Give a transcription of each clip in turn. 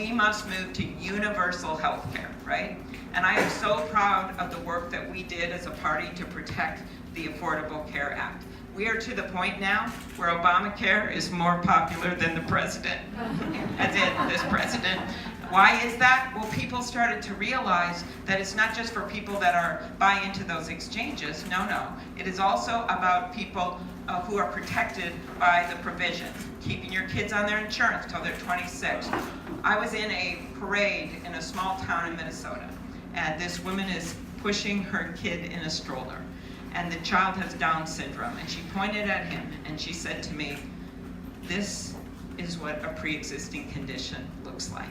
we must move to universal health care, right? And I am so proud of the work that we did as a party to protect the Affordable Care Act. We are to the point now where Obamacare is more popular than the president, as in this president. Why is that? Well, people started to realize that it's not just for people that are buy into those exchanges. No. It is also about people who are protected by the provision. Keeping your kids on their insurance till they're 26. I was in a parade in a small town in Minnesota, and this woman is pushing her kid in a stroller, and the child has Down syndrome, and she pointed at him and she said to me, "This is what a pre-existing condition looks like.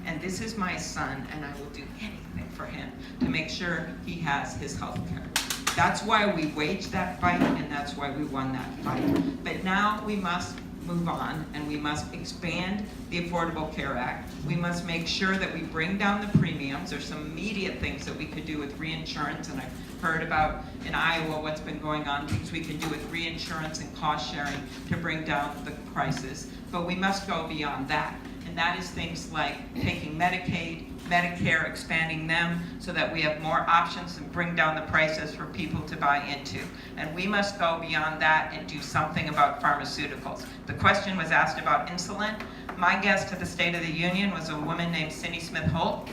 And this is my son, and I will do anything for him to make sure he has his health care." That's why we waged that fight, and that's why we won that fight. But now we must move on, and we must expand the Affordable Care Act. We must make sure that we bring down the premiums. There's some immediate things that we could do with reinsurance, and I've heard about in Iowa what's been going on, things we can do with reinsurance and cost sharing to bring down the prices. But we must go beyond that. And that is things like taking Medicaid, Medicare, expanding them so that we have more options and bring down the prices for people to buy into. And we must go beyond that and do something about pharmaceuticals. The question was asked about insulin. My guest to the State of the Union was a woman named Cindy Smith Holt.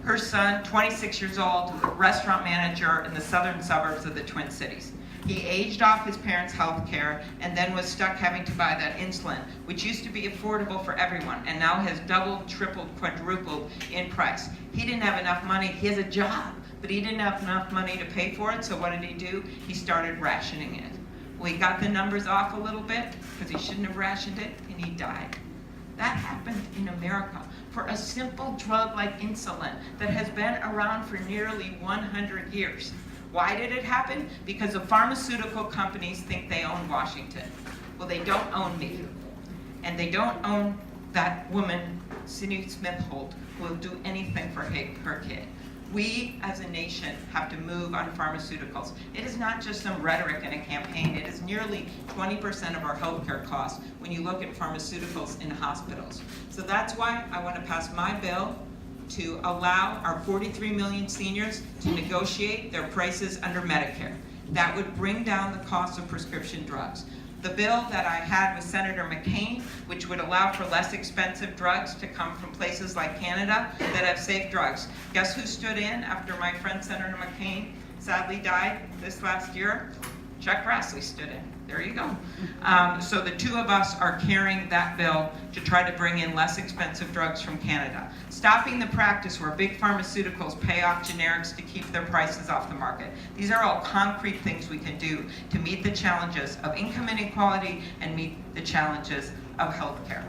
Her son, 26 years old, restaurant manager in the southern suburbs of the Twin Cities. He aged off his parents' health care and then was stuck having to buy that insulin, which used to be affordable for everyone and now has doubled, tripled, quadrupled in price. He didn't have enough money. He has a job, but he didn't have enough money to pay for it, so what did he do? He started rationing it. Well, he got the numbers off a little bit because he shouldn't have rationed it, and he died. That happened in America for a simple drug like insulin that has been around for nearly 100 years. Why did it happen? Because the pharmaceutical companies think they own Washington. Well, they don't own me. And they don't own that woman, Cindy Smith Holt, who will do anything for her kid. We, as a nation, have to move on pharmaceuticals. It is not just some rhetoric in a campaign. It is nearly 20% of our healthcare costs when you look at pharmaceuticals in hospitals. So that's why I want to pass my bill to allow our 43 million seniors to negotiate their prices under Medicare. That would bring down the cost of prescription drugs. The bill that I had with Senator McCain, which would allow for less expensive drugs to come from places like Canada that have safe drugs. Guess who stood in after my friend Senator McCain sadly died this last year? Chuck Grassley stood in. There you go. So the two of us are carrying that bill to try to bring in less expensive drugs from Canada. Stopping the practice where big pharmaceuticals pay off generics to keep their prices off the market. These are all concrete things we can do to meet the challenges of income inequality and meet the challenges of healthcare.